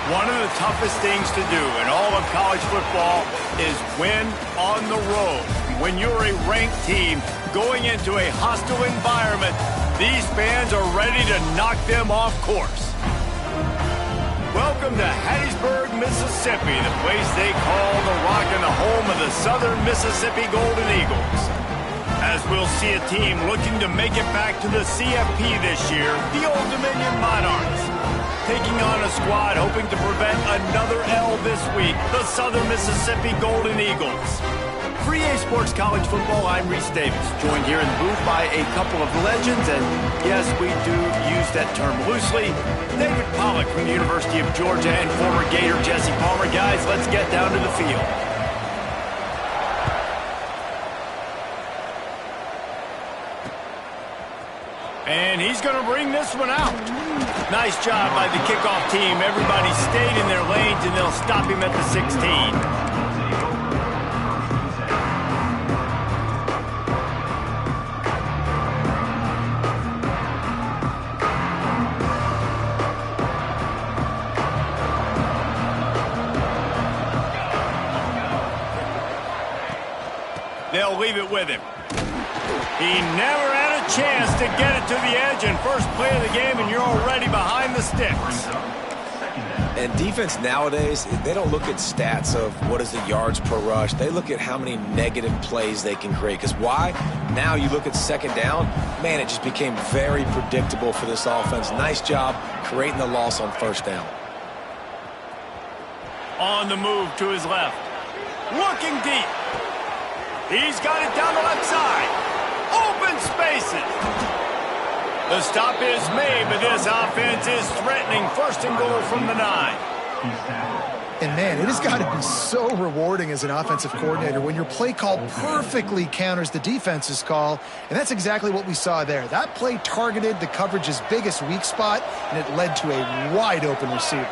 One of the toughest things to do in all of college football is win on the road. When you're a ranked team going into a hostile environment, these fans are ready to knock them off course. Welcome to Hattiesburg, Mississippi, the place they call the Rock and the home of the Southern Mississippi Golden Eagles. As we'll see a team looking to make it back to the CFP this year, the Old Dominion Monarchs. Taking on a squad hoping to prevent another L this week, the Southern Mississippi Golden Eagles. For EA Sports College Football, I'm Reese Davis, joined here in the booth by a couple of legends, and yes, we do use that term loosely. David Pollack from the University of Georgia and former Gator Jesse Palmer. Guys, let's get down to the field. And he's going to bring this one out. Nice job by the kickoff team. Everybody stayed in their lanes, and they'll stop him at the 16. They'll leave it with him. He never had a chance to get it to the edge, and first play of the game, and you're already behind the sticks. And defense nowadays, they don't look at stats of what is the yards per rush. They look at how many negative plays they can create. Because why? Now you look at second down, man, it just became very predictable for this offense. Nice job creating the loss on first down. On the move to his left. Looking deep. He's got it down the left side. Open spaces. The stop is made, but this offense is threatening. First and goal from the 9. And, man, it has got to be so rewarding as an offensive coordinator when your play call perfectly counters the defense's call, and that's exactly what we saw there. That play targeted the coverage's biggest weak spot, and it led to a wide-open receiver.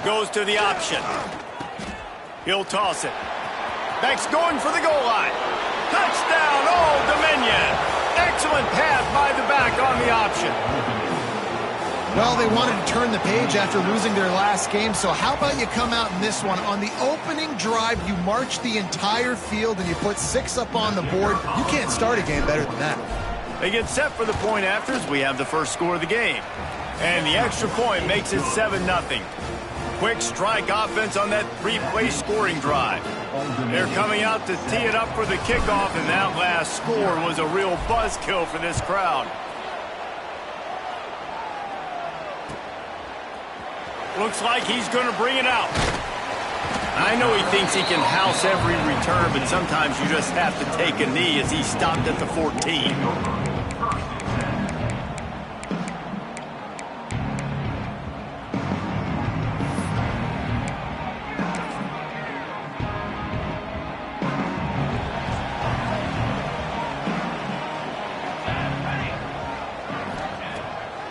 Goes to the option. He'll toss it. Back's going for the goal line. Touchdown, Old Dominion. Excellent pass by the back on the option. Well, they wanted to turn the page after losing their last game, so how about you come out in this one? On the opening drive, you march the entire field and you put 6 up on the board. You can't start a game better than that. They get set for the point afters. We have the first score of the game. And the extra point makes it 7-0. Quick strike offense on that 3-play scoring drive. They're coming out to tee it up for the kickoff, and that last score was a real buzzkill for this crowd. Looks like he's going to bring it out. I know he thinks he can house every return, but sometimes you just have to take a knee as he stopped at the 14.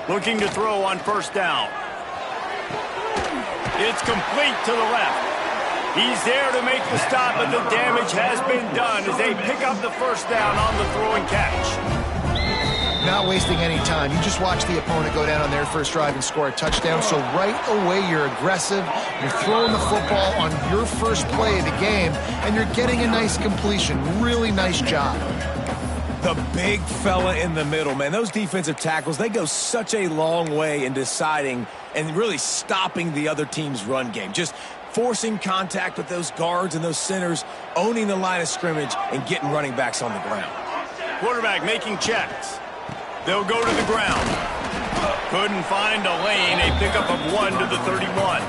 Looking to throw on first down. It's complete to the left. He's there to make the stop, but the damage has been done as they pick up the first down on the throw and catch. Not wasting any time. You just watch the opponent go down on their first drive and score a touchdown. So right away, you're aggressive. You're throwing the football on your first play of the game, and you're getting a nice completion. Really nice job. The big fella in the middle, man. Those defensive tackles, they go such a long way in deciding and really stopping the other team's run game. Just forcing contact with those guards and those centers, owning the line of scrimmage, and getting running backs on the ground. Quarterback making checks. They'll go to the ground. Couldn't find a lane. A pickup of 1 to the 31.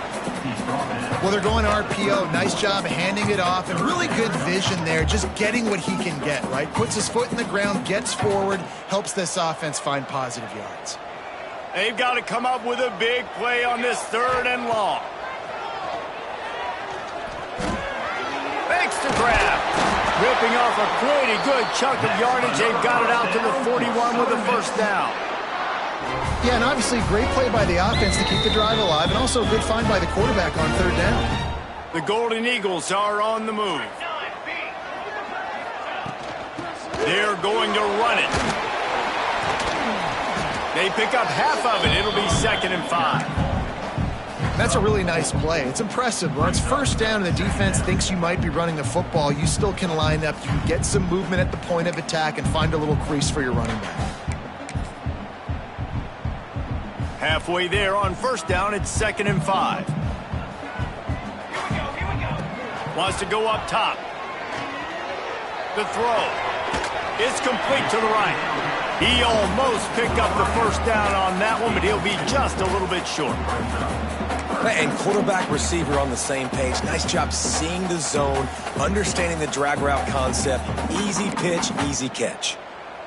Well, they're going RPO. Nice job handing it off, and really good vision there, just getting what he can get, right? Puts his foot in the ground, gets forward, helps this offense find positive yards. They've got to come up with a big play on this 3rd and long. Makes the grab. Ripping off a pretty good chunk of yardage. They've got it out to the 41 with a first down. Yeah, and obviously great play by the offense to keep the drive alive, and also a good find by the quarterback on 3rd down. The Golden Eagles are on the move. They're going to run it. They pick up half of it. It'll be 2nd and 5. That's a really nice play. It's impressive. When it's first down and the defense thinks you might be running the football, you still can line up. You can get some movement at the point of attack and find a little crease for your running back. Halfway there on first down, it's 2nd and 5. Wants to go up top. The throw. It's complete to the right. He almost picked up the first down on that one, but he'll be just a little bit short. And quarterback receiver on the same page. Nice job seeing the zone, understanding the drag route concept. Easy pitch, easy catch.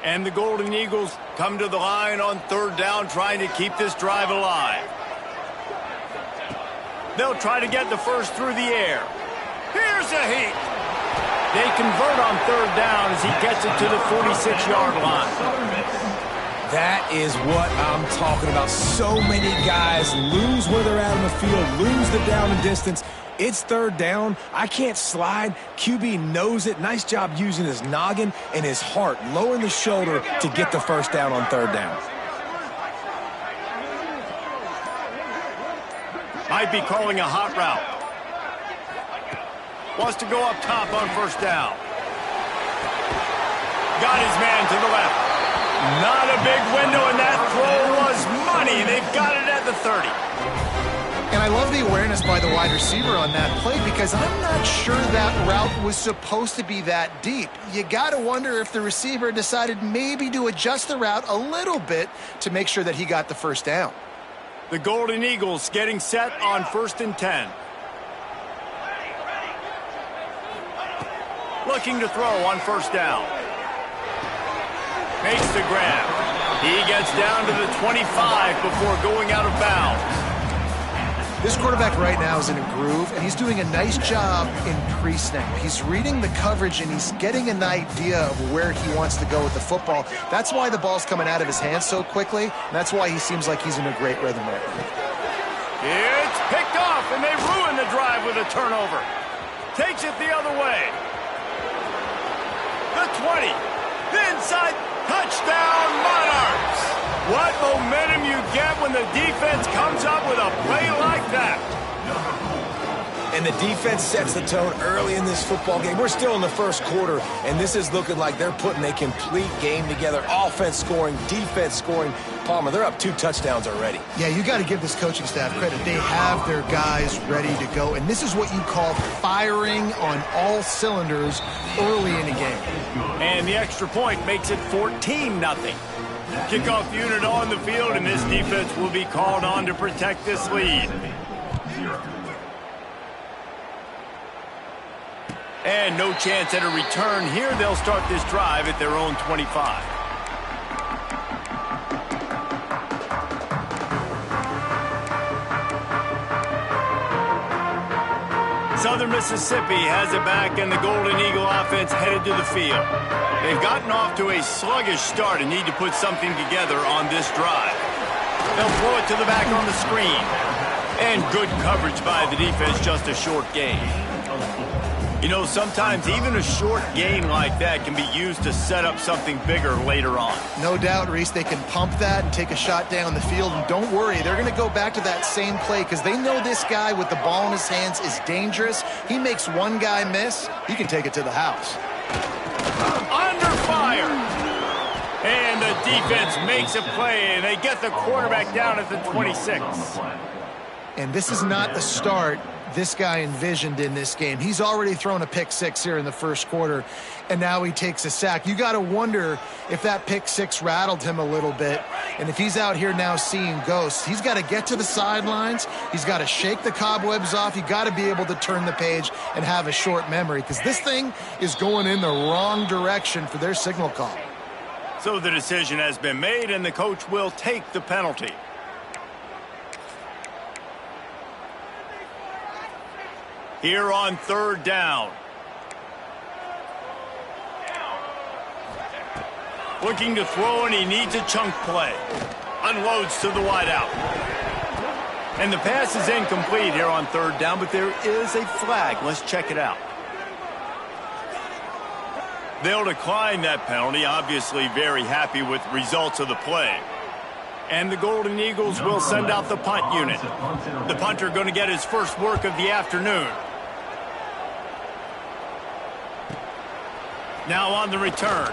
And the Golden Eagles come to the line on 3rd down, trying to keep this drive alive. They'll try to get the first through the air. Here's a heat. They convert on 3rd down as he gets it to the 46-yard line. That is what I'm talking about. So many guys lose where they're at on the field, lose the down and distance. It's 3rd down. I can't slide. QB knows it. Nice job using his noggin and his heart, lowering the shoulder to get the first down on 3rd down. Might be calling a hot route. Wants to go up top on 1st down. Got his man to the left. Not a big window, and that throw was money. They've got it at the 30. And I love the awareness by the wide receiver on that play because I'm not sure that route was supposed to be that deep. You got to wonder if the receiver decided maybe to adjust the route a little bit to make sure that he got the first down. The Golden Eagles getting set on 1st and 10. Looking to throw on 1st down. Makes the grab. He gets down to the 25 before going out of bounds. This quarterback right now is in a groove, and he's doing a nice job in pre-snap. He's reading the coverage, and he's getting an idea of where he wants to go with the football. That's why the ball's coming out of his hands so quickly, and that's why he seems like he's in a great rhythm right now. It's picked off, and they ruin the drive with a turnover. Takes it the other way. The 20. The inside. Touchdown, Monarchs! What momentum you get when the defense comes up with a play like that. And the defense sets the tone early in this football game. We're still in the first quarter, and this is looking like they're putting a complete game together. Offense scoring, defense scoring. Palmer, they're up 2 touchdowns already. Yeah, you got to give this coaching staff credit. They have their guys ready to go, and this is what you call firing on all cylinders early in a game. And the extra point makes it 14-0. Kickoff unit on the field, and this defense will be called on to protect this lead. And no chance at a return here. They'll start this drive at their own 25. Southern Mississippi has it back, and the Golden Eagle offense headed to the field. They've gotten off to a sluggish start and need to put something together on this drive. They'll throw it to the back on the screen. And good coverage by the defense, just a short gain. You know, sometimes even a short gain like that can be used to set up something bigger later on. No doubt, Reese, they can pump that and take a shot down the field. And don't worry, they're going to go back to that same play because they know this guy with the ball in his hands is dangerous. He makes one guy miss, he can take it to the house. Under fire. And the defense makes a play, and they get the quarterback down at the 26. And this is not the start this guy envisioned in this game. He's already thrown a pick six here in the first quarter, and now he takes a sack. You got to wonder if that pick six rattled him a little bit, and if he's out here now seeing ghosts, he's got to get to the sidelines. He's got to shake the cobwebs off. You got to be able to turn the page and have a short memory because this thing is going in the wrong direction for their signal call. So the decision has been made, and the coach will take the penalty. Here on 3rd down. Looking to throw, and he needs a chunk play. Unloads to the wideout. And the pass is incomplete here on 3rd down, but there is a flag. Let's check it out. They'll decline that penalty, obviously very happy with results of the play. And the Golden Eagles will send out the punt unit. The punter going to get his first work of the afternoon. Now on the return.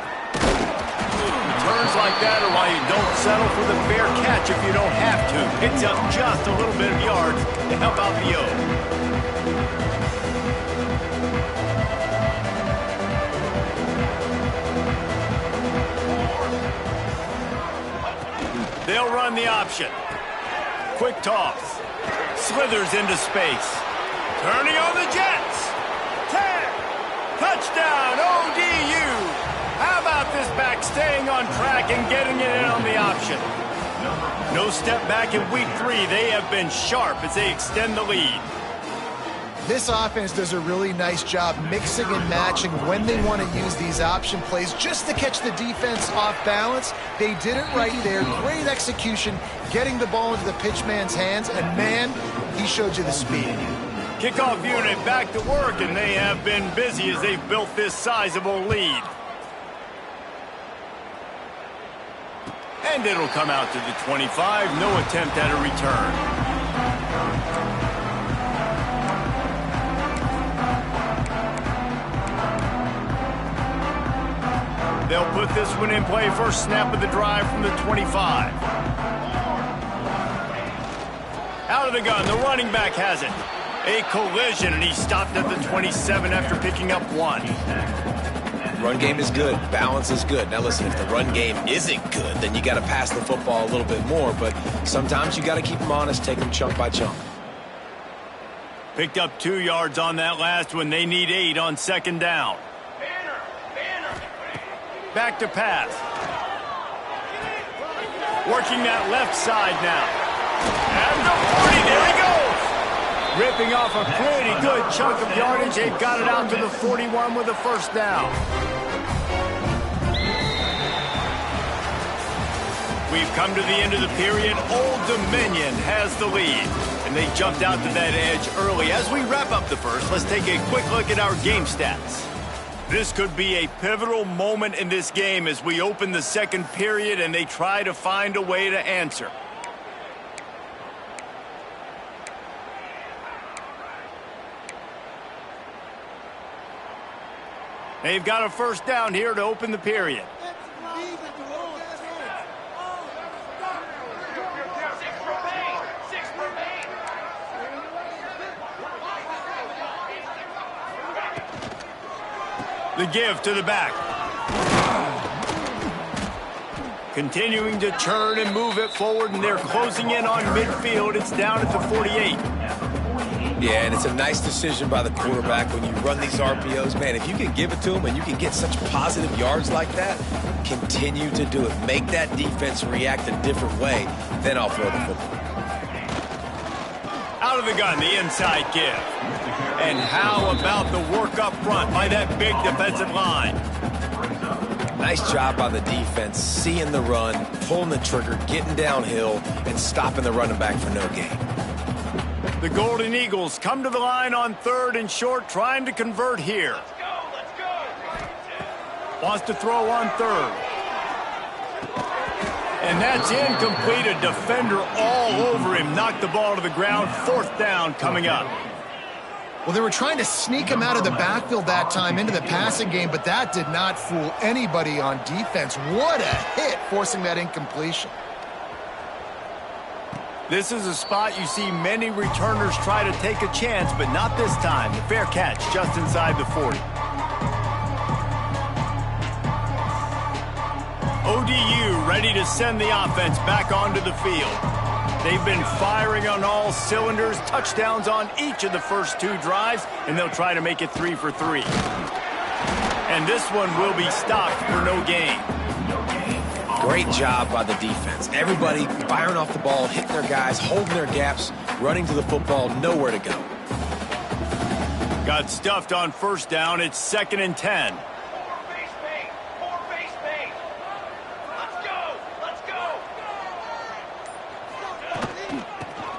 Returns like that are why you don't settle for the fair catch if you don't have to. Picks up just a little bit of yards to help out the O. They'll run the option. Quick toss. Slithers into space. Turning on the Jets. 10. Touchdown, ODU. How about this back staying on track and getting it in on the option? No step back in week 3. They have been sharp as they extend the lead. This offense does a really nice job mixing and matching when they want to use these option plays just to catch the defense off balance. They did it right there. Great execution, getting the ball into the pitchman's hands, and man, he showed you the speed. Kickoff unit back to work, and they have been busy as they've built this sizable lead. And it'll come out to the 25. No attempt at a return. They'll put this one in play. First snap of the drive from the 25. Out of the gun, the running back has it. A collision, and he stopped at the 27 after picking up 1. Run game is good. Balance is good. Now listen, if the run game isn't good, then you got to pass the football a little bit more. But sometimes you got to keep them honest, take them chunk by chunk. Picked up 2 yards on that last one. They need 8 on second down. Back to pass. Working that left side now. And the 40, there he goes. Ripping off a pretty good chunk of yardage. They've got it out to the 41 with a first down. We've come to the end of the period. Old Dominion has the lead. And they jumped out to that edge early. As we wrap up the first, let's take a quick look at our game stats. This could be a pivotal moment in this game as we open the second period and they try to find a way to answer. They've got a first down here to open the period. The give to the back. Continuing to churn and move it forward, and they're closing in on midfield. It's down at the 48. Yeah, and it's a nice decision by the quarterback when you run these RPOs. Man, if you can give it to them and you can get such positive yards like that, continue to do it. Make that defense react a different way, then I'll throw the football. Out of the gun, the inside give. And how about the work up front by that big defensive line? Nice job by the defense, seeing the run, pulling the trigger, getting downhill, and stopping the running back for no gain. The Golden Eagles come to the line on 3rd and short, trying to convert here. Let's go. Wants to throw on 3rd. And that's incomplete. A defender all over him. Knocked the ball to the ground. 4th down coming up. Well, they were trying to sneak him out of the backfield that time into the passing game, but that did not fool anybody on defense. What a hit, forcing that incompletion. This is a spot you see many returners try to take a chance, but not this time. The fair catch just inside the 40. ODU ready to send the offense back onto the field. They've been firing on all cylinders, touchdowns on each of the first 2 drives, and they'll try to make it 3 for 3. And this one will be stopped for no gain. Great job by the defense. Everybody firing off the ball, hitting their guys, holding their gaps, running to the football, nowhere to go. Got stuffed on first down. It's 2nd and 10.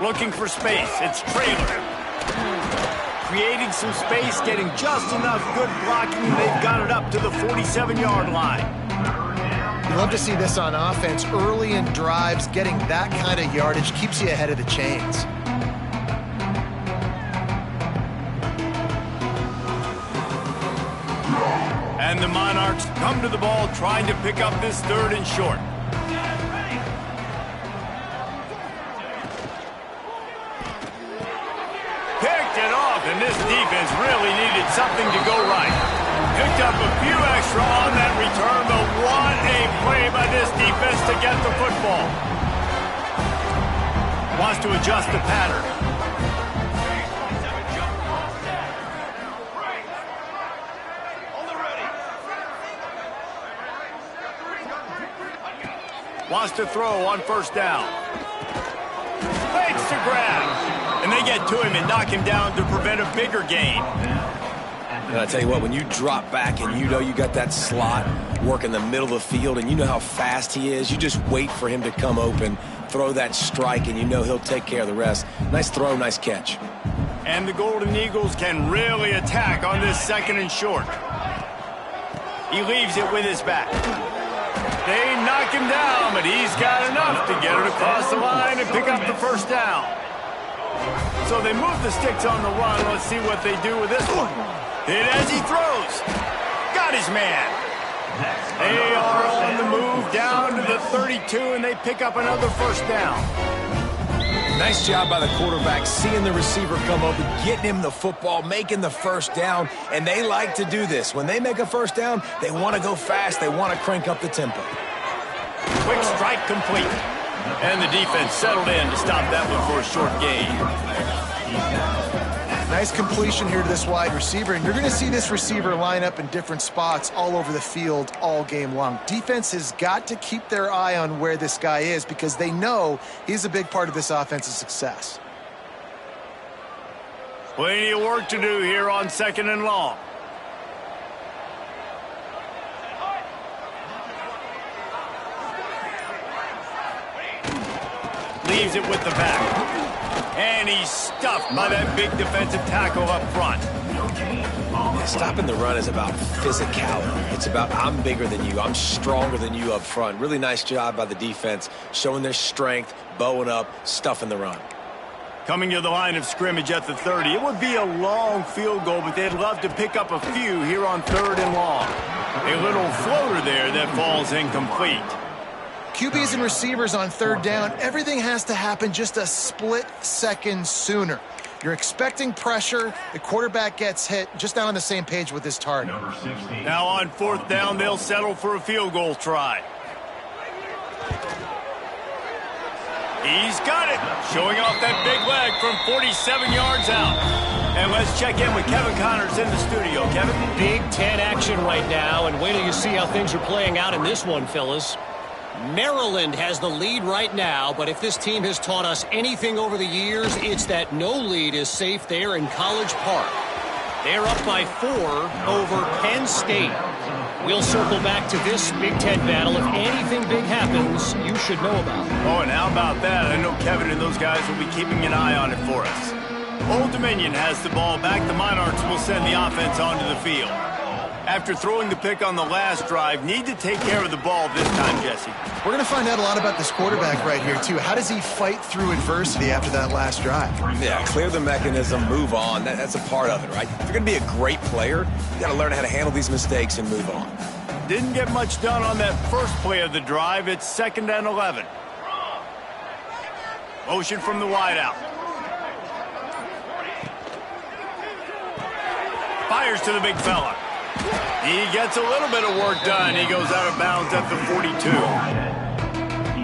Looking for space. It's Traylor. Creating some space, getting just enough good blocking. They've got it up to the 47-yard line. love to see this on offense. Early in drives, getting that kind of yardage keeps you ahead of the chains. And the Monarchs come to the ball trying to pick up this 3rd and short. Picked it off, and this defense really needed something to go right. Picked up a few extra on that return, but what a play by this defense to get the football. Wants to adjust the pattern. Wants to throw on 1st down. Fakes to grab. And they get to him and knock him down to prevent a bigger gain. And I tell you what, when you drop back and you know you got that slot work in the middle of the field and you know how fast he is, you just wait for him to come open, throw that strike, and you know he'll take care of the rest. Nice throw, nice catch. And the Golden Eagles can really attack on this 2nd and short. He leaves it with his back. They knock him down, but he's got enough to get it across the line and pick up the 1st down. So they move the sticks on the run. Let's see what they do with this one. Hit as he throws. Got his man. They are on the move down to the 32, and they pick up another 1st down. Nice job by the quarterback, seeing the receiver come open, getting him the football, making the 1st down, and they like to do this. When they make a 1st down, they want to go fast. They want to crank up the tempo. Quick strike complete. And the defense settled in to stop that one for a short gain. Nice completion here to this wide receiver, and you're going to see this receiver line up in different spots all over the field all game long. Defense has got to keep their eye on where this guy is because they know he's a big part of this offense's success. Plenty of work to do here on 2nd and long. Leaves it with the back. And he's stuffed by that big defensive tackle up front. Stopping the run is about physicality. It's about I'm bigger than you. I'm stronger than you up front. Really nice job by the defense, showing their strength, bowing up, stuffing the run. Coming to the line of scrimmage at the 30. It would be a long field goal, but they'd love to pick up a few here on 3rd and long. A little floater there that falls incomplete. QBs and receivers on 3rd down, everything has to happen just a split second sooner. You're expecting pressure, the quarterback gets hit, just not on the same page with his target. Now on 4th down, they'll settle for a field goal try. He's got it, showing off that big leg from 47 yards out. And let's check in with Kevin Connors in the studio. Kevin? Big Ten action right now, and wait till you see how things are playing out in this one, fellas. Maryland has the lead right now, but if this team has taught us anything over the years, it's that no lead is safe there in College Park. They're up by 4 over Penn State. We'll circle back to this Big Ten battle. If anything big happens, you should know about. Oh, and how about that? I know Kevin and those guys will be keeping an eye on it for us. Old Dominion has the ball back. The Monarchs will send the offense onto the field. After throwing the pick on the last drive, need to take care of the ball this time, Jesse. We're going to find out a lot about this quarterback right here, too. How does he fight through adversity after that last drive? Yeah, clear the mechanism, move on. That's a part of it, right? If you're going to be a great player, you got to learn how to handle these mistakes and move on. Didn't get much done on that first play of the drive. It's 2nd and 11. Motion from the wideout. Fires to the big fella. He gets a little bit of work done. He goes out of bounds at the 42.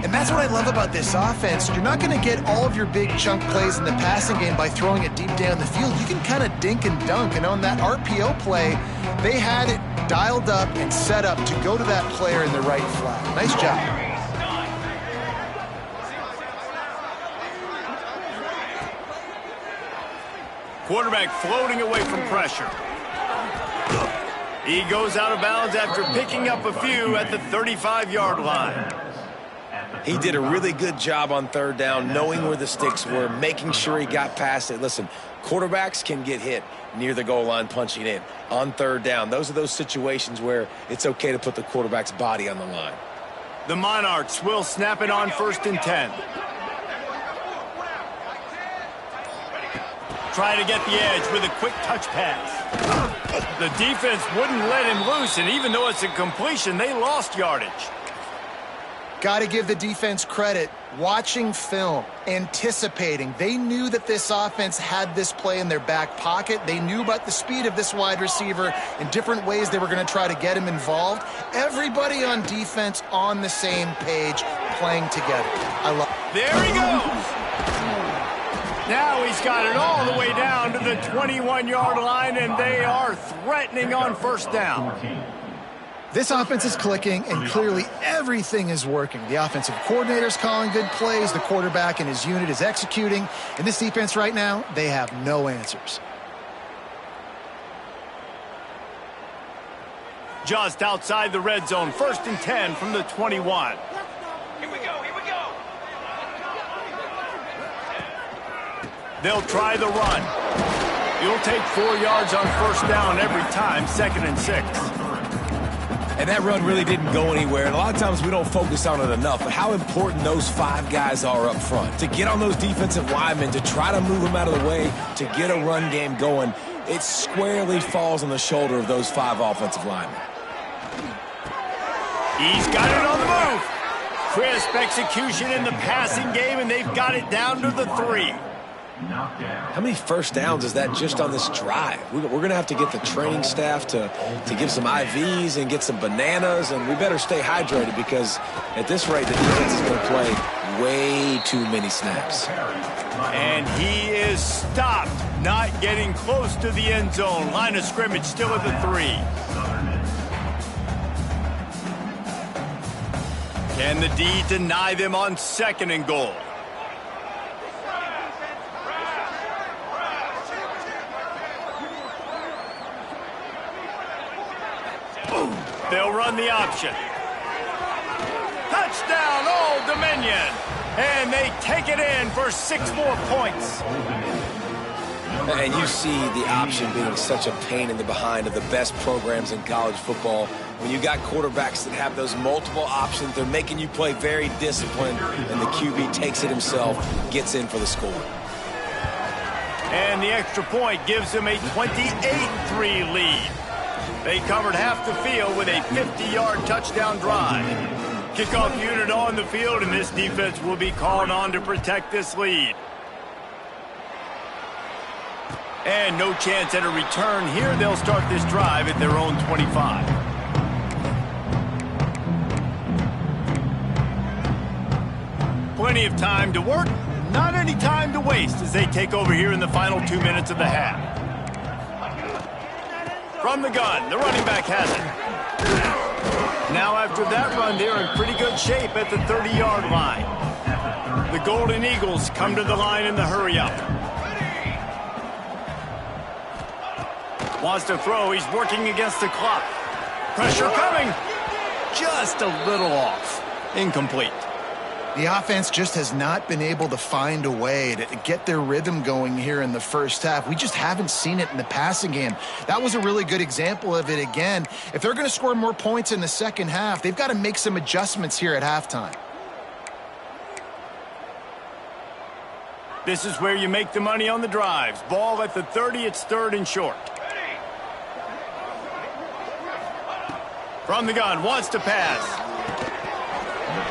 And that's what I love about this offense. You're not going to get all of your big chunk plays in the passing game by throwing it deep down the field. You can kind of dink and dunk. And on that RPO play, they had it dialed up and set up to go to that player in the right flat. Nice job. Quarterback floating away from pressure. He goes out of bounds after picking up a few at the 35-yard line. He did a really good job on 3rd down, knowing where the sticks were, making sure he got past it. Listen, quarterbacks can get hit near the goal line punching in. On 3rd down, those are those situations where it's okay to put the quarterback's body on the line. The Monarchs will snap it on 1st and 10. Try to get the edge with a quick touch pass. The defense wouldn't let him loose, and even though it's a completion, they lost yardage. Got to give the defense credit. Watching film, anticipating. They knew that this offense had this play in their back pocket. They knew about the speed of this wide receiver in different ways they were going to try to get him involved. Everybody on defense on the same page, playing together. I love it. There he goes. Now he's got it all the way down to the 21-yard line, and they are threatening on 1st down. This offense is clicking, and clearly everything is working. The offensive coordinator's calling good plays. The quarterback and his unit is executing. And this defense right now, they have no answers. Just outside the red zone, 1st and 10 from the 21. Here we go, here we go. They'll try the run. You'll take 4 yards on 1st down every time, 2nd and 6. And that run really didn't go anywhere. And a lot of times we don't focus on it enough. But how important those 5 guys are up front. To get on those defensive linemen, to try to move them out of the way, to get a run game going, it squarely falls on the shoulder of those 5 offensive linemen. He's got it on the move. Crisp execution in the passing game, and they've got it down to the 3. How many 1st downs is that just on this drive? We're going to have to get the training staff to give some IVs and get some bananas, and we better stay hydrated because at this rate, the defense is going to play way too many snaps. And he is stopped, not getting close to the end zone. Line of scrimmage still at the 3. Can the D deny them on 2nd and goal? They'll run the option. Touchdown, Old Dominion. And they take it in for 6 more points. And you see the option being such a pain in the behind of the best programs in college football. When you got quarterbacks that have those multiple options, they're making you play very disciplined, and the QB takes it himself, gets in for the score. And the extra point gives them a 28-3 lead. They covered half the field with a 50-yard touchdown drive. Kickoff unit on the field, and this defense will be called on to protect this lead. And no chance at a return here. They'll start this drive at their own 25. Plenty of time to work, not any time to waste as they take over here in the final 2 minutes of the half. From the gun, the running back has it. Now after that run, they're in pretty good shape at the 30-yard line. The Golden Eagles come to the line in the hurry-up. Wants to throw, he's working against the clock. Pressure coming. Just a little off. Incomplete. The offense just has not been able to find a way to get their rhythm going here in the first half. We just haven't seen it in the passing game. That was a really good example of it again. If they're going to score more points in the second half, they've got to make some adjustments here at halftime. This is where you make the money on the drives. Ball at the 30, it's 3rd and short. From the gun, wants to pass.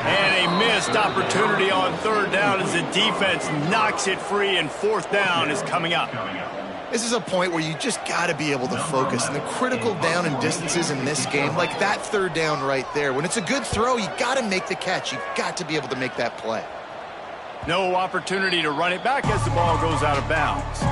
And a missed opportunity on 3rd down as the defense knocks it free, and 4th down is coming up. This is a point where you just got to be able to focus. And the critical down and distances in this game, like that 3rd down right there, when it's a good throw, you got to make the catch. You've got to be able to make that play. No opportunity to run it back as the ball goes out of bounds.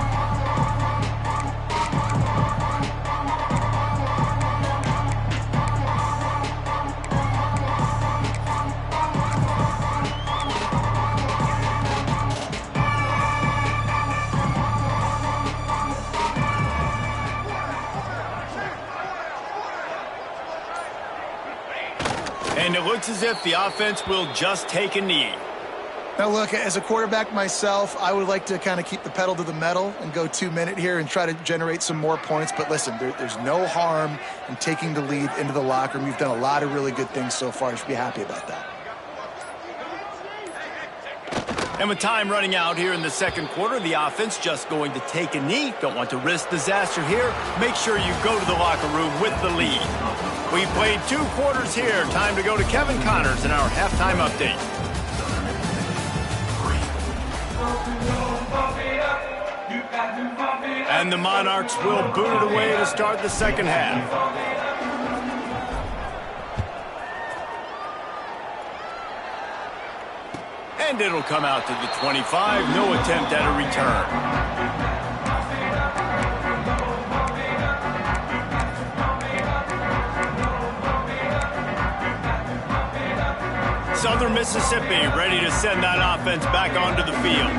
And it looks as if the offense will just take a knee. Now, look, as a quarterback myself, I would like to kind of keep the pedal to the metal and go 2-minute here and try to generate some more points. But listen, there's no harm in taking the lead into the locker room. You've done a lot of really good things so far. You should be happy about that. And with time running out here in the second quarter, the offense just going to take a knee. Don't want to risk disaster here. Make sure you go to the locker room with the lead. We played 2 quarters here. Time to go to Kevin Connors in our halftime update. And the Monarchs will boot it away to start the second half. And it'll come out to the 25. No attempt at a return. Southern Mississippi ready to send that offense back onto the field.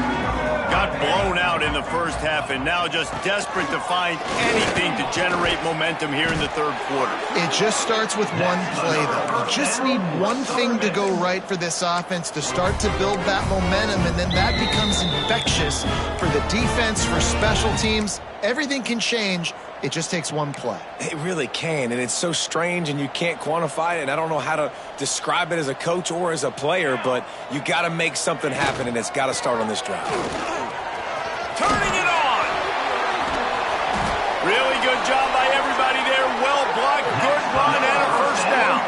Got blown out in the first half and now just desperate to find anything to generate momentum here in the third quarter. It just starts with one play, though. You just need one thing to go right for this offense to start to build that momentum, and then that becomes infectious for the defense, for special teams. Everything can change. It just takes one play. It really can, and it's so strange, and you can't quantify it, and I don't know how to describe it as a coach or as a player, but you got to make something happen, and it's got to start on this drive. Turning it on! Really good job by everybody there. Well blocked, good run, and a first down.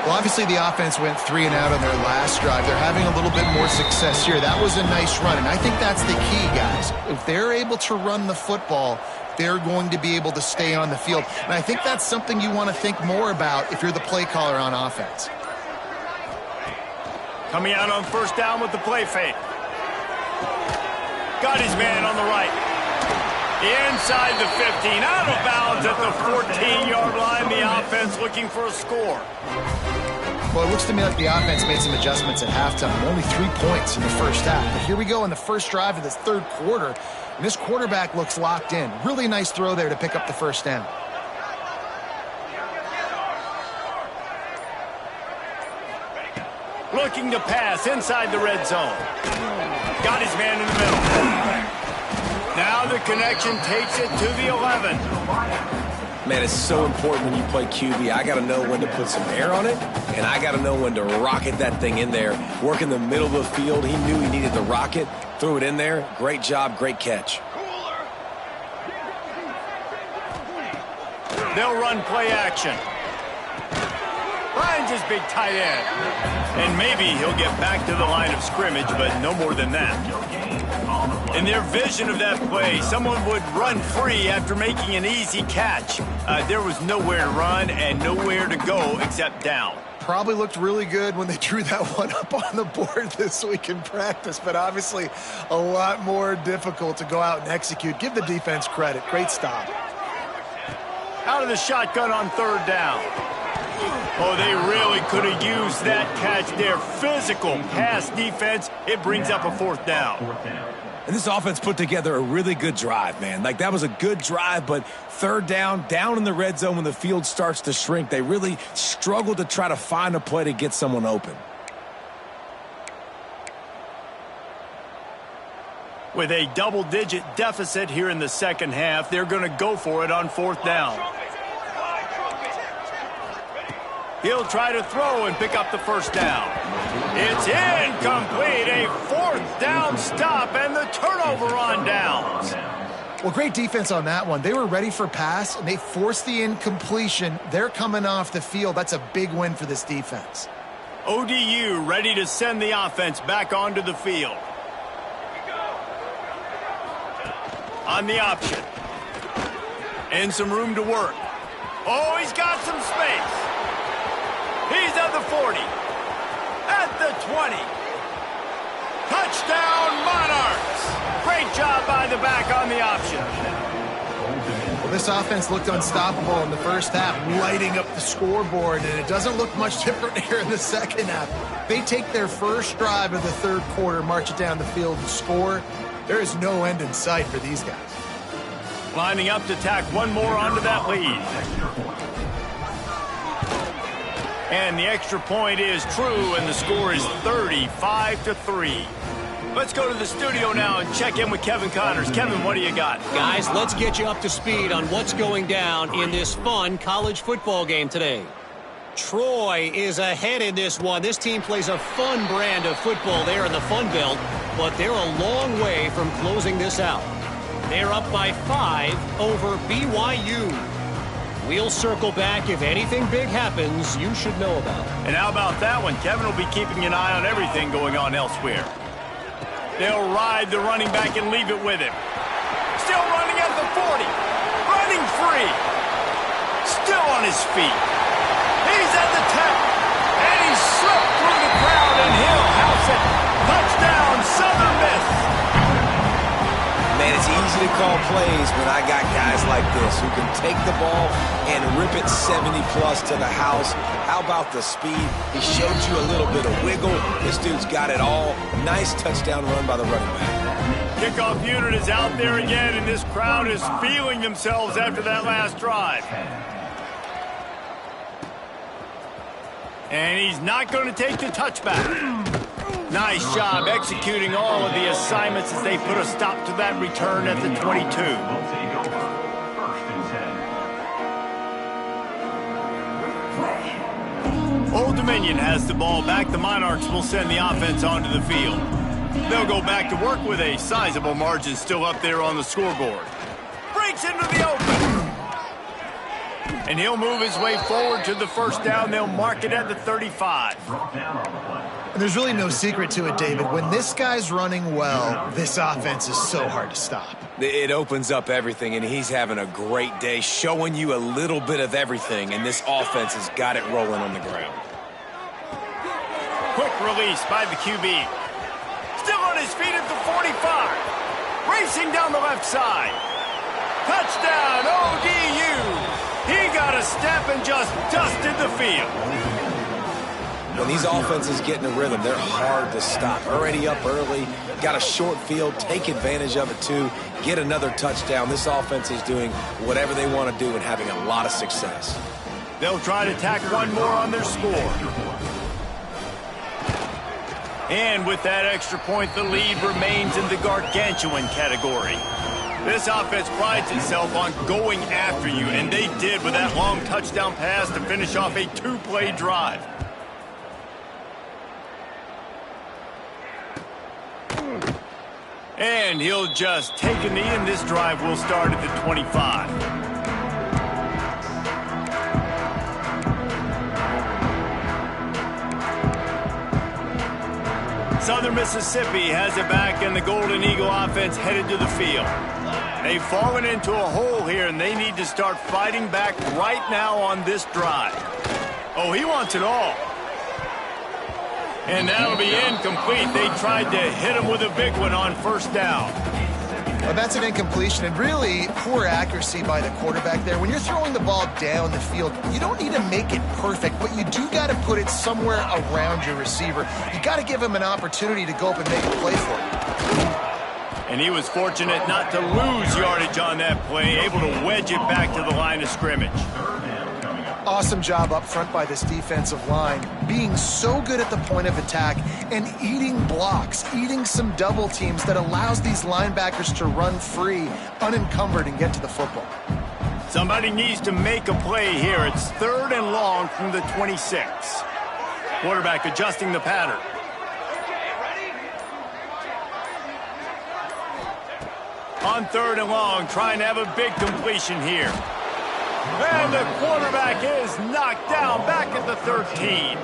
Well, obviously the offense went 3 and out on their last drive. They're having a little bit more success here. That was a nice run, and I think that's the key, guys. If they're able to run the football, they're going to be able to stay on the field. And I think that's something you want to think more about if you're the play caller on offense. Coming out on first down with the play fake. Got his man on the right. Inside the 15, out of bounds at the 14-yard line. The offense looking for a score. Well, it looks to me like the offense made some adjustments at halftime. Only 3 points in the first half. But here we go in the first drive of this third quarter. And this quarterback looks locked in. Really nice throw there to pick up the first down. Looking to pass inside the red zone. Got his man in the middle. Now the connection takes it to the 11. Man, it's so important when you play QB. I got to know when to put some air on it, and I got to know when to rocket that thing in there. Work in the middle of the field. He knew he needed to rocket. Threw it in there. Great job, great catch. They'll run play action. Finds his big tight end. And maybe he'll get back to the line of scrimmage, but no more than that. In their vision of that play, someone would run free after making an easy catch. There was nowhere to run and nowhere to go except down. Probably looked really good when they drew that one up on the board this week in practice, but obviously a lot more difficult to go out and execute. Give the defense credit. Great stop. Out of the shotgun on third down. Oh, they really could have used that catch there. Physical pass defense. It brings up a fourth down. And this offense put together a really good drive, man. Like, that was a good drive, but third down in the red zone when the field starts to shrink, they really struggled to try to find a play to get someone open. With a double-digit deficit here in the second half, they're going to go for it on fourth down. He'll try to throw and pick up the first down. It's incomplete. A fourth down stop and the turnover on downs. Well, great defense on that one. They were ready for pass, and they forced the incompletion. They're coming off the field. That's a big win for this defense. ODU ready to send the offense back onto the field. On the option. And some room to work. Oh, he's got some space. He's at the 40, at the 20. Touchdown, Monarchs! Great job by the back on the option. Well, this offense looked unstoppable in the first half, lighting up the scoreboard, and it doesn't look much different here in the second half. They take their first drive of the third quarter, march it down the field, and score. There is no end in sight for these guys. Lining up to tack one more onto that lead. And the extra point is true, and the score is 35-3. Let's go to the studio now and check in with Kevin Connors. Kevin, what do you got? Guys, let's get you up to speed on what's going down in this fun college football game today. Troy is ahead in this one. This team plays a fun brand of football there in the Fun Belt, but they're a long way from closing this out. They're up by 5 over BYU. We'll circle back if anything big happens you should know about. And how about that one? Kevin will be keeping an eye on everything going on elsewhere. They'll ride the running back and leave it with him. Still running at the 40. Running free. Still on his feet. He's at the 10. And he slipped through the crowd, and he'll house it. Touchdown, Southern Miss. Man, it's easy to call plays when I got guys like this who can take the ball and rip it 70-plus to the house. How about the speed? He showed you a little bit of wiggle. This dude's got it all. Nice touchdown run by the running back. Kickoff unit is out there again, and this crowd is feeling themselves after that last drive. And he's not going to take the touchback. Nice job executing all of the assignments as they put a stop to that return at the 22. Old Dominion has the ball back. The Monarchs will send the offense onto the field. They'll go back to work with a sizable margin still up there on the scoreboard. Breaks into the open. And he'll move his way forward to the first down. They'll mark it at the 35. And there's really no secret to it, David. When this guy's running well, this offense is so hard to stop. It opens up everything, and he's having a great day, showing you a little bit of everything, and this offense has got it rolling on the ground. Quick release by the QB. Still on his feet at the 45. Racing down the left side. Touchdown, ODU. He got a step and just dusted the field. When these offenses get in a rhythm, they're hard to stop. Already up early, got a short field, take advantage of it too, get another touchdown. This offense is doing whatever they want to do and having a lot of success. They'll try to tack one more on their score. And with that extra point, the lead remains in the gargantuan category. This offense prides itself on going after you, and they did with that long touchdown pass to finish off a 2-play drive. And he'll just take a knee, and this drive will start at the 25. Southern Mississippi has it back, and the Golden Eagle offense headed to the field. They've fallen into a hole here, and they need to start fighting back right now on this drive. Oh, he wants it all. And that'll be incomplete. They tried to hit him with a big one on first down. Well, that's an incompletion, and really poor accuracy by the quarterback there. When you're throwing the ball down the field, you don't need to make it perfect, but you do got to put it somewhere around your receiver. You got to give him an opportunity to go up and make a play for you. And he was fortunate not to lose yardage on that play, able to wedge it back to the line of scrimmage. Awesome job up front by this defensive line, being so good at the point of attack and eating blocks, eating some double teams that allows these linebackers to run free, unencumbered, and get to the football. Somebody needs to make a play here. It's 3rd and long from the 26. Quarterback adjusting the pattern. On 3rd and long, trying to have a big completion here. And the quarterback is knocked down back at the 13.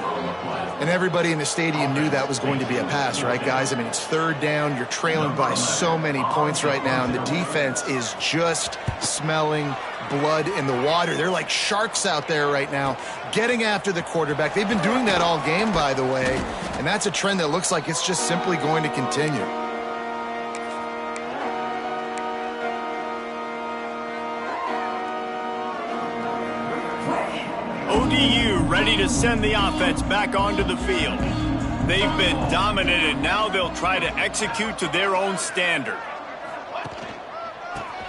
And everybody in the stadium knew that was going to be a pass, right, guys? I mean, it's 3rd down. You're trailing by so many points right now, and the defense is just smelling blood in the water. They're like sharks out there right now, getting after the quarterback. They've been doing that all game, by the way, and that's a trend that looks like it's just simply going to continue. ODU ready to send the offense back onto the field. They've been dominated. Now they'll try to execute to their own standard.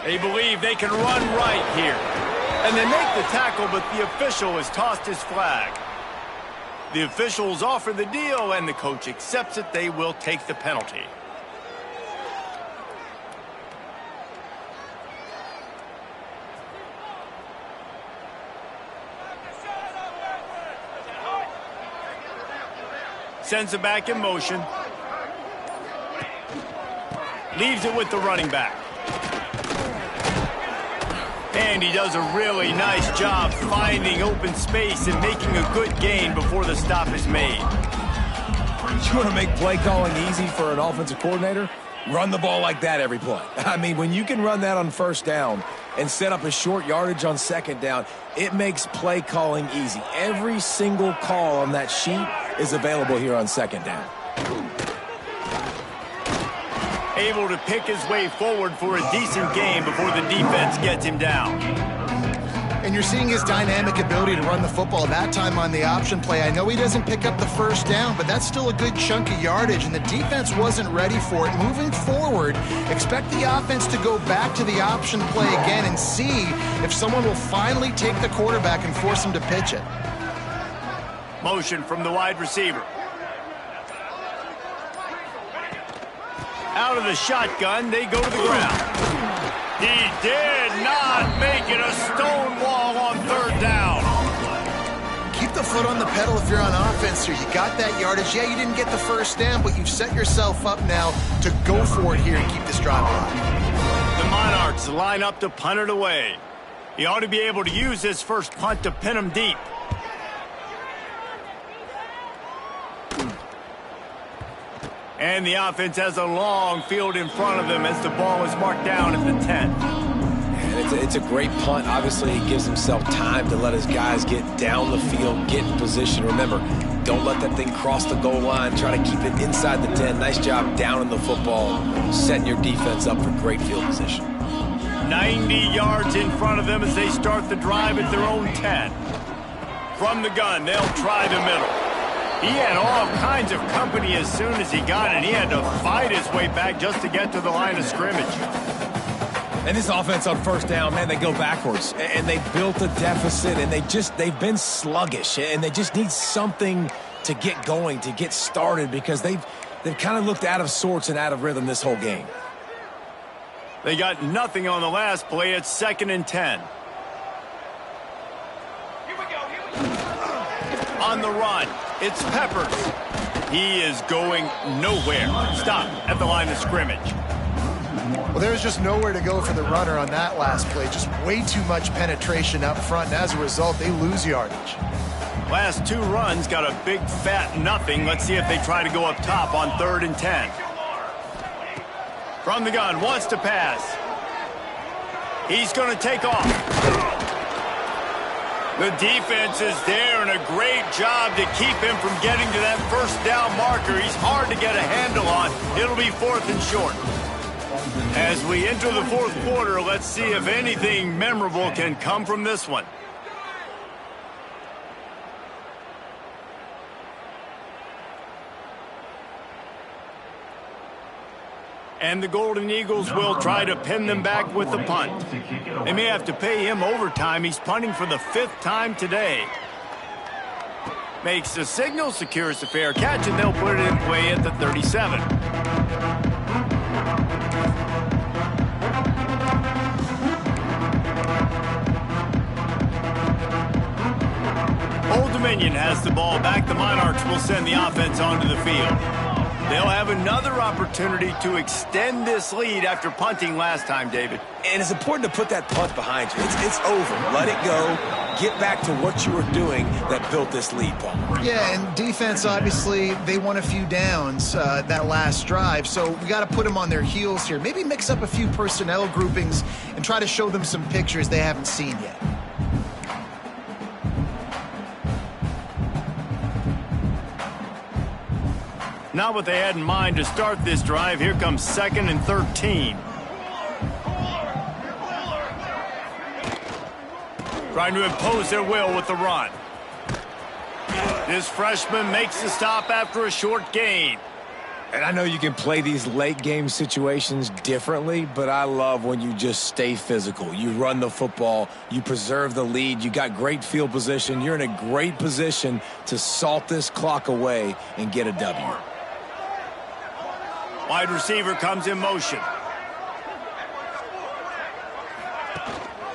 They believe they can run right here. And they make the tackle, but the official has tossed his flag. The officials offer the deal, and the coach accepts it. They will take the penalty. Sends it back in motion. Leaves it with the running back. And he does a really nice job finding open space and making a good gain before the stop is made. You want to make play calling easy for an offensive coordinator? Run the ball like that every play. I mean, when you can run that on first down and set up a short yardage on second down, it makes play calling easy. Every single call on that sheet is available here on second down. Able to pick his way forward for a decent game before the defense gets him down. And you're seeing his dynamic ability to run the football, that time on the option play. I know he doesn't pick up the first down, but that's still a good chunk of yardage, and the defense wasn't ready for it. Moving forward, expect the offense to go back to the option play again and see if someone will finally take the quarterback and force him to pitch it. Motion from the wide receiver. Out of the shotgun, they go to the ground. He did not make it a stone wall on third down. Keep the foot on the pedal if you're on offense here. You got that yardage. Yeah, you didn't get the first down, but you've set yourself up now to go for it here and keep this drive alive. The Monarchs line up to punt it away. He ought to be able to use his first punt to pin him deep. And the offense has a long field in front of them as the ball is marked down at the 10. And it's a great punt. Obviously, he gives himself time to let his guys get down the field, get in position. Remember, don't let that thing cross the goal line. Try to keep it inside the 10. Nice job down in the football, setting your defense up for great field position. 90 yards in front of them as they start the drive at their own 10. From the gun, they'll try the middle. He had all kinds of company as soon as he got it. He had to fight his way back just to get to the line of scrimmage. And this offense on first down, man, they go backwards. And they built a deficit, and they've been sluggish. And they just need something to get going, to get started, because they've kind of looked out of sorts and out of rhythm this whole game. They got nothing on the last play. It's 2nd and 10. Here we go. On the run, it's Peppers. He is going nowhere. Stop at the line of scrimmage. Well, there's just nowhere to go for the runner on that last play. Just way too much penetration up front, and as a result, they lose yardage. Last two runs got a big fat nothing. Let's see if they try to go up top on 3rd and 10. From the gun, wants to pass. He's going to take off. The defense is there, and a great job to keep him from getting to that first down marker. He's hard to get a handle on. It'll be 4th and short. As we enter the 4th quarter, let's see if anything memorable can come from this one. And the Golden Eagles will try to pin them back with the punt. They may have to pay him overtime. He's punting for the 5th time today. Makes the signal, secures the fair catch, and they'll put it in play at the 37. Old Dominion has the ball back. The Monarchs will send the offense onto the field. They'll have another opportunity to extend this lead after punting last time, David. And it's important to put that punt behind you. It's over. Let it go. Get back to what you were doing that built this lead, Paul. Yeah, and defense, obviously, they won a few downs that last drive, so we got to put them on their heels here. Maybe mix up a few personnel groupings and try to show them some pictures they haven't seen yet. Not what they had in mind to start this drive. Here comes 2nd and 13. Trying to impose their will with the run. This freshman makes the stop after a short gain. And I know you can play these late game situations differently, but I love when you just stay physical. You run the football, you preserve the lead, you got great field position. You're in a great position to salt this clock away and get a W. Wide receiver comes in motion.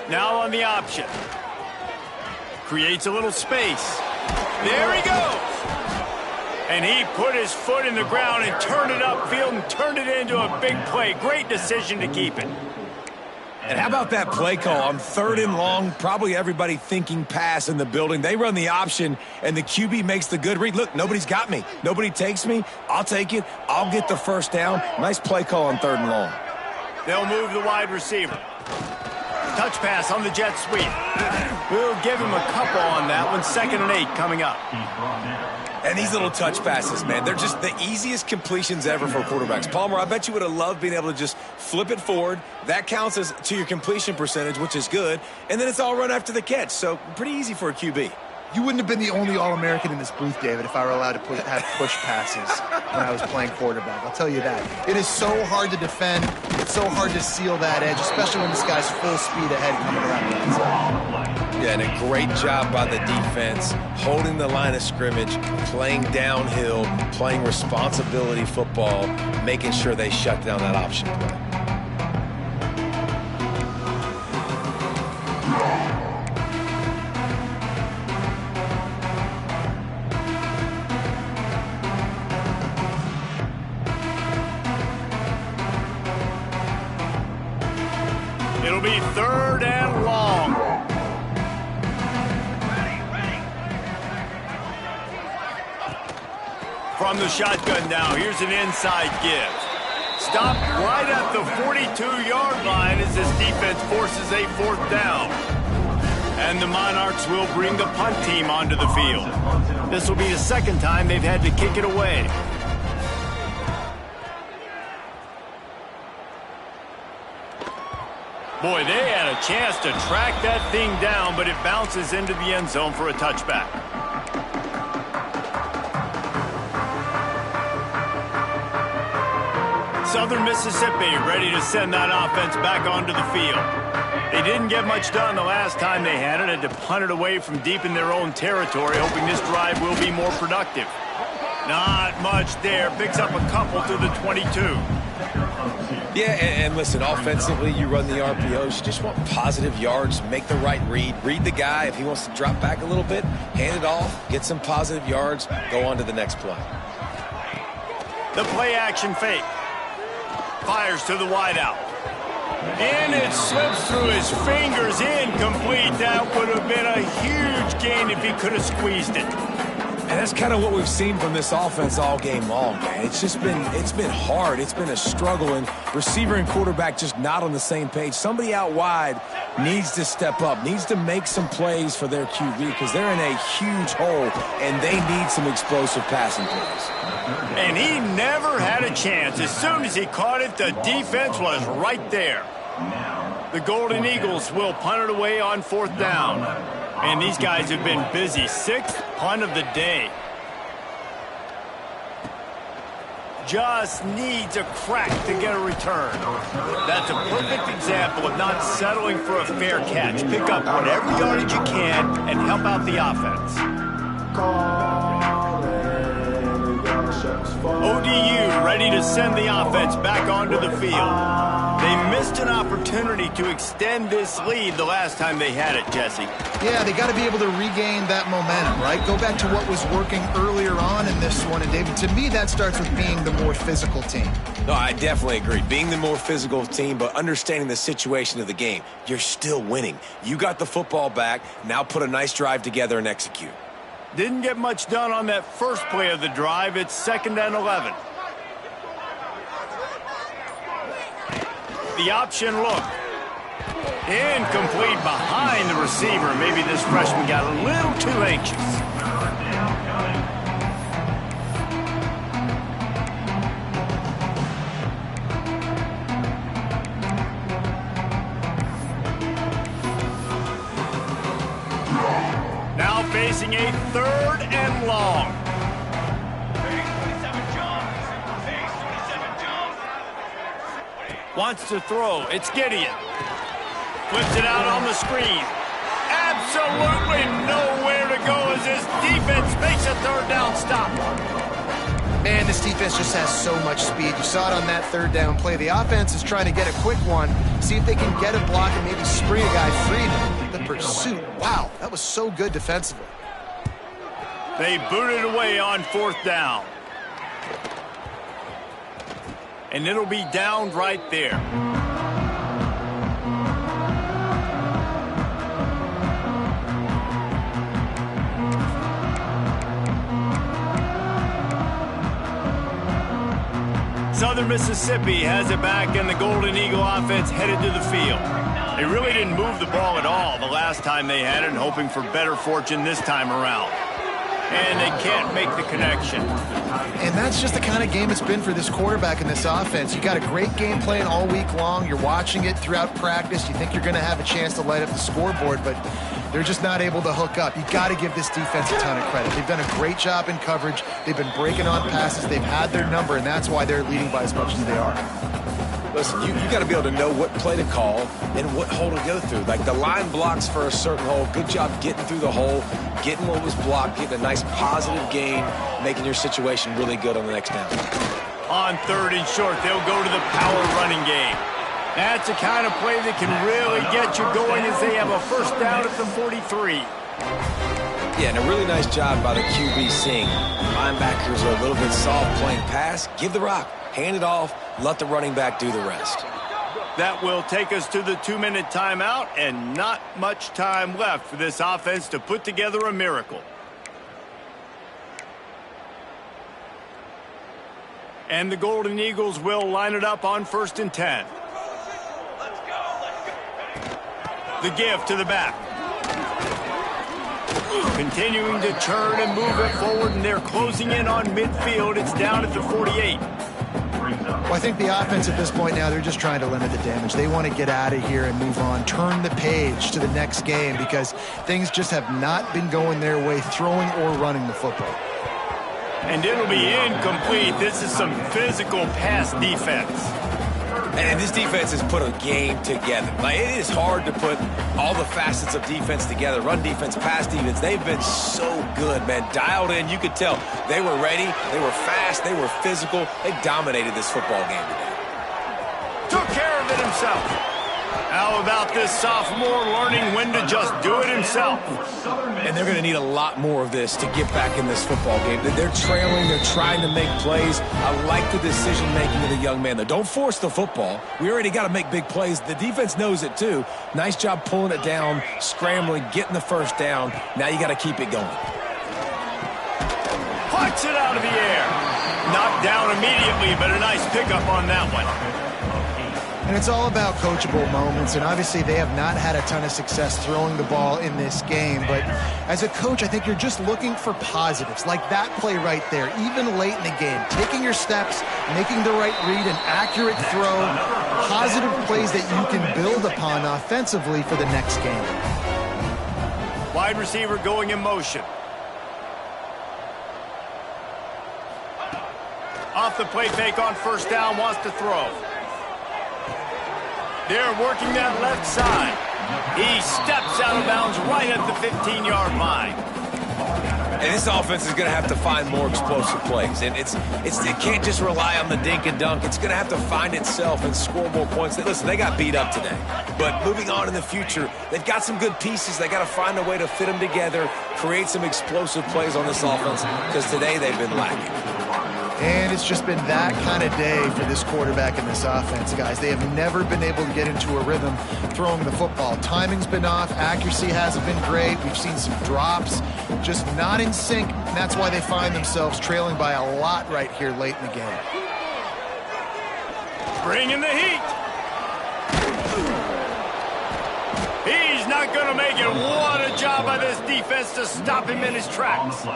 Now on the option. Creates a little space. There he goes. And he put his foot in the ground and turned it upfield and turned it into a big play. Great decision to keep it. And how about that play call on 3rd and long? Probably everybody thinking pass in the building. They run the option, and the QB makes the good read. Look, nobody's got me. Nobody takes me. I'll take it. I'll get the first down. Nice play call on 3rd and long. They'll move the wide receiver. Touch pass on the jet sweep. We'll give him a couple on that one. 2nd and 8 coming up. And these little touch passes, man, they're just the easiest completions ever for quarterbacks. Palmer, I bet you would have loved being able to just flip it forward. That counts as to your completion percentage, which is good. And then it's all run after the catch. So pretty easy for a QB. You wouldn't have been the only All-American in this booth, David, if I were allowed to have push passes when I was playing quarterback. I'll tell you that. It is so hard to defend. It's so hard to seal that edge, especially when this guy's full speed ahead coming around the outside. Yeah, and a great job by the defense, holding the line of scrimmage, playing downhill, playing responsibility football, making sure they shut down that option play. It'll be 3rd and long. From the shotgun now, here's an inside give. Stopped right at the 42-yard line as this defense forces a 4th down. And the Monarchs will bring the punt team onto the field. This will be the 2nd time they've had to kick it away. Boy, they had a chance to track that thing down, but it bounces into the end zone for a touchback. Southern Mississippi ready to send that offense back onto the field. They didn't get much done the last time they had it. Had to punt it away from deep in their own territory, hoping this drive will be more productive. Not much there. Picks up a couple to the 22. Yeah, and listen, offensively, you run the RPOs. You just want positive yards, make the right read. Read the guy. If he wants to drop back a little bit, hand it off, get some positive yards, go on to the next play. The play action fake. Fires to the wideout. And it slips through his fingers, incomplete. That would have been a huge gain if he could have squeezed it. And that's kind of what we've seen from this offense all game long, man. It's been hard. It's been a struggle, and receiver and quarterback just not on the same page. Somebody out wide needs to step up, needs to make some plays for their QB because they're in a huge hole, and they need some explosive passing plays. And he never had a chance. As soon as he caught it, the defense was right there. The Golden Eagles will punt it away on 4th down. And these guys have been busy. 6th punt of the day. Just needs a crack to get a return. That's a perfect example of not settling for a fair catch. Pick up whatever yardage you can and help out the offense. ODU ready to send the offense back onto the field. They missed an opportunity to extend this lead the last time they had it, Jesse. Yeah, they got to be able to regain that momentum, right? Go back to what was working earlier on in this one. And, David, to me, that starts with being the more physical team. No, I definitely agree. Being the more physical team, but understanding the situation of the game. You're still winning. You got the football back. Now put a nice drive together and execute. Didn't get much done on that first play of the drive. It's 2nd and 11. The option look. Incomplete behind the receiver. Maybe this freshman got a little too anxious. Now facing a 3rd and long. Wants to throw. It's Gideon. Flips it out on the screen. Absolutely nowhere to go as this defense makes a third down stop. Man, this defense just has so much speed. You saw it on that third down play. The offense is trying to get a quick one, see if they can get a block and maybe spring a guy free. The pursuit, wow, that was so good defensively. They booted away on fourth down. And it'll be down right there. Southern Mississippi has it back, and the Golden Eagle offense headed to the field. They really didn't move the ball at all the last time they had it, hoping for better fortune this time around. And they can't make the connection. And that's just the kind of game it's been for this quarterback in this offense. You got a great game plan all week long. You're watching it throughout practice. You think you're going to have a chance to light up the scoreboard, but they're just not able to hook up. You got to give this defense a ton of credit. They've done a great job in coverage. They've been breaking on passes. They've had their number, and that's why they're leading by as much as they are. Listen, you got to be able to know what play to call and what hole to go through. Like the line blocks for a certain hole. Good job getting through the hole, getting what was blocked, getting a nice positive gain, making your situation really good on the next down. On third and short, they'll go to the power running game. That's the kind of play that can really get you going as they have a first down at the 43. Yeah, and a really nice job by the QB seeing linebackers are a little bit soft playing pass. Give the rock, hand it off, let the running back do the rest. That will take us to the 2-minute timeout, and not much time left for this offense to put together a miracle. And the Golden Eagles will line it up on 1st and 10. The give to the back. Continuing to churn and move it forward, and they're closing in on midfield. It's down at the 48. Well, I think the offense at this point now, they're just trying to limit the damage. They want to get out of here and move on, turn the page to the next game, because things just have not been going their way, throwing or running the football. And it'll be incomplete. This is some physical pass defense. And this defense has put a game together. Like, it is hard to put all the facets of defense together. Run defense, pass defense. They've been so good, man. Dialed in. You could tell they were ready. They were fast. They were physical. They dominated this football game today. Took care of it himself. How about this sophomore learning when to just do it himself? And they're going to need a lot more of this to get back in this football game. They're trailing. They're trying to make plays. I like the decision-making of the young man, though. Don't force the football. We already got to make big plays. The defense knows it, too. Nice job pulling it down, scrambling, getting the first down. Now you got to keep it going. Puts it out of the air. Knocked down immediately, but a nice pickup on that one. And it's all about coachable moments, and obviously they have not had a ton of success throwing the ball in this game. But as a coach, I think you're just looking for positives, like that play right there, even late in the game. Taking your steps, making the right read, an accurate throw, positive plays that you can build upon offensively for the next game. Wide receiver going in motion. Off the play fake on first down, wants to throw. They're working that left side. He steps out of bounds right at the 15-yard line. And this offense is going to have to find more explosive plays. And it can't just rely on the dink and dunk. It's going to have to find itself and score more points. Listen, they got beat up today. But moving on in the future, they've got some good pieces. They got to find a way to fit them together, create some explosive plays on this offense, because today they've been lacking. And it's just been that kind of day for this quarterback and this offense, guys. They have never been able to get into a rhythm throwing the football. Timing's been off. Accuracy hasn't been great. We've seen some drops, just not in sync. And that's why they find themselves trailing by a lot right here late in the game. Bringing the heat. He's not going to make it. What a job by this defense to stop him in his tracks.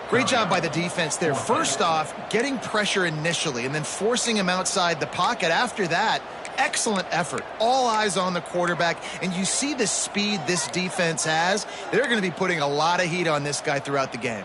Great job by the defense there. First off, getting pressure initially and then forcing him outside the pocket. After that, excellent effort. All eyes on the quarterback. And you see the speed this defense has. They're going to be putting a lot of heat on this guy throughout the game.